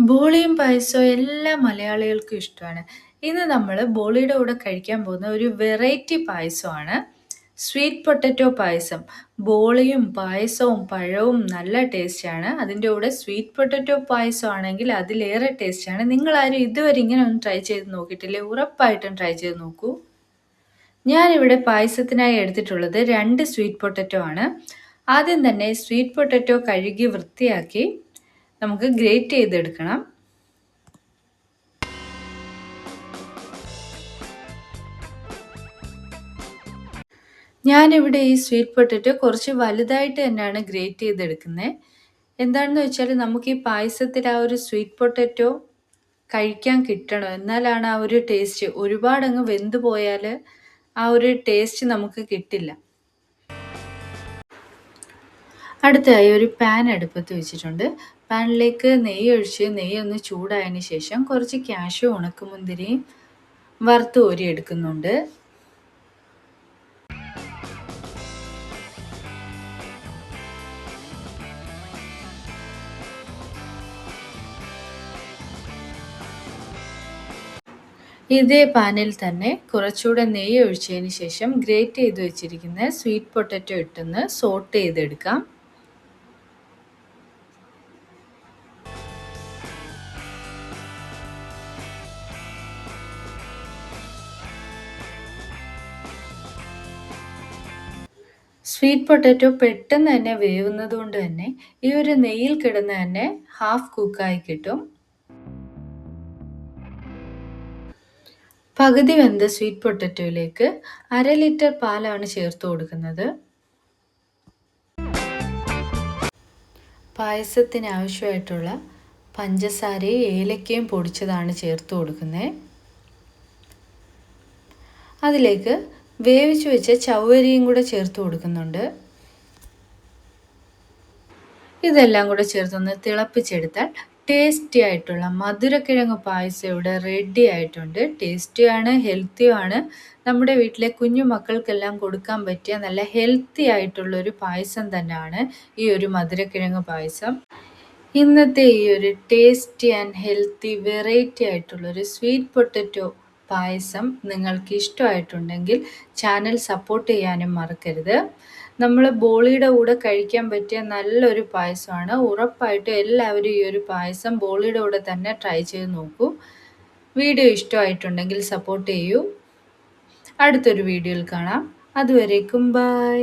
ബോളിയും പായസവും എല്ലാ മലയാളികൾക്കും ഇഷ്ടമാണ്. ഇന്ന് നമ്മൾ ബോളിയുടെ കൂടെ കഴിക്കാൻ പോകുന്ന ഒരു വെറൈറ്റി പായസമാണ് സ്വീറ്റ് പൊട്ടറ്റോ പായസം. ബോളിയും പായസവും പഴവും നല്ല ടേസ്റ്റാണ്. അതിൻ്റെ കൂടെ സ്വീറ്റ് പൊട്ടറ്റോ പായസം ആണെങ്കിൽ അതിലേറെ ടേസ്റ്റാണ്. നിങ്ങളാരും ഇതുവരെ ഇങ്ങനെ ഒന്ന് ട്രൈ ചെയ്ത് നോക്കിയിട്ടില്ലേ? ഉറപ്പായിട്ടും ട്രൈ ചെയ്ത് നോക്കൂ. ഞാനിവിടെ പായസത്തിനായി എടുത്തിട്ടുള്ളത് 2 സ്വീറ്റ് പൊട്ടറ്റോ ആണ്. ആദ്യം തന്നെ സ്വീറ്റ് പൊട്ടറ്റോ കഴുകി വൃത്തിയാക്കി നമുക്ക് ഗ്രേറ്റ് ചെയ്തെടുക്കണം. ഞാനിവിടെ ഈ സ്വീറ്റ് പൊട്ടറ്റോ കുറച്ച് വലുതായിട്ട് തന്നെയാണ് ഗ്രേറ്റ് ചെയ്തെടുക്കുന്നത്. എന്താണെന്ന് വെച്ചാൽ നമുക്ക് ഈ പായസത്തിൽ ആ ഒരു സ്വീറ്റ് പൊട്ടറ്റോ കഴിക്കാൻ കിട്ടണം. എന്നാലാണ് ആ ഒരു ടേസ്റ്റ്. ഒരുപാടങ്ങ് വെന്ത് പോയാൽ ആ ഒരു ടേസ്റ്റ് നമുക്ക് കിട്ടില്ല. അടുത്തതായി ഒരു പാൻ അടുപ്പത്ത് വെച്ചിട്ടുണ്ട്. പാനിലേക്ക് നെയ്യ് ഒഴിച്ച് നെയ്യ് ഒന്ന് ചൂടായതിന് ശേഷം കുറച്ച് കാഷ്യൂ ഉണക്കമുന്തിരിയും വറുത്ത് കോരി എടുക്കുന്നുണ്ട്. ഇതേ പാനിൽ തന്നെ കുറച്ചുകൂടെ നെയ്യ് ഒഴിച്ചതിന് ശേഷം ഗ്രേറ്റ് ചെയ്ത് വെച്ചിരിക്കുന്ന സ്വീറ്റ് പൊട്ടറ്റോ ഇട്ടൊന്ന് സോട്ട് ചെയ്തെടുക്കാം. സ്വീറ്റ് പൊട്ടറ്റോ പെട്ടെന്ന് തന്നെ വേവുന്നത് കൊണ്ട് തന്നെ ഈ ഒരു നെയ്യിൽ കിടന്ന് തന്നെ ഹാഫ് കുക്കായി കിട്ടും. പകുതി വെന്ത സ്വീറ്റ് പൊട്ടറ്റോയിലേക്ക് 1/2 ലിറ്റർ പാലാണ് ചേർത്ത് കൊടുക്കുന്നത്. പായസത്തിന് ആവശ്യമായിട്ടുള്ള പഞ്ചസാരയും ഏലക്കയും പൊടിച്ചതാണ് ചേർത്ത് കൊടുക്കുന്നത്. അതിലേക്ക് വേവിച്ച് വെച്ച ചവ്വരിയും കൂടെ ചേർത്ത് കൊടുക്കുന്നുണ്ട്. ഇതെല്ലാം കൂടെ ചേർത്തൊന്ന് തിളപ്പിച്ചെടുത്താൽ ടേസ്റ്റി ആയിട്ടുള്ള മധുരക്കിഴങ്ങ് പായസം ഇവിടെ റെഡി ആയിട്ടുണ്ട്. ടേസ്റ്റിയാണ്, ഹെൽത്തിയുമാണ്. നമ്മുടെ വീട്ടിലെ കുഞ്ഞു മക്കൾക്കെല്ലാം കൊടുക്കാൻ പറ്റിയ നല്ല ഹെൽത്തി ആയിട്ടുള്ളൊരു പായസം തന്നെയാണ് ഈ ഒരു മധുരക്കിഴങ്ങ് പായസം. ഇന്നത്തെ ഈ ഒരു ടേസ്റ്റി ആൻഡ് ഹെൽത്തി വെറൈറ്റി ആയിട്ടുള്ളൊരു സ്വീറ്റ് പൊട്ടറ്റോ പായസം നിങ്ങൾക്ക് ഇഷ്ടമായിട്ടുണ്ടെങ്കിൽ ചാനൽ സപ്പോർട്ട് ചെയ്യാനും മറക്കരുത്. നമ്മൾ ബോളിയുടെ കൂടെ കഴിക്കാൻ പറ്റിയ നല്ലൊരു പായസമാണ്. ഉറപ്പായിട്ടും എല്ലാവരും ഈ ഒരു പായസം ബോളിയുടെ കൂടെ തന്നെ ട്രൈ ചെയ്ത് നോക്കൂ. വീഡിയോ ഇഷ്ടമായിട്ടുണ്ടെങ്കിൽ സപ്പോർട്ട് ചെയ്യൂ. അടുത്തൊരു വീഡിയോയിൽ കാണാം. അതുവരേക്കും ബൈ.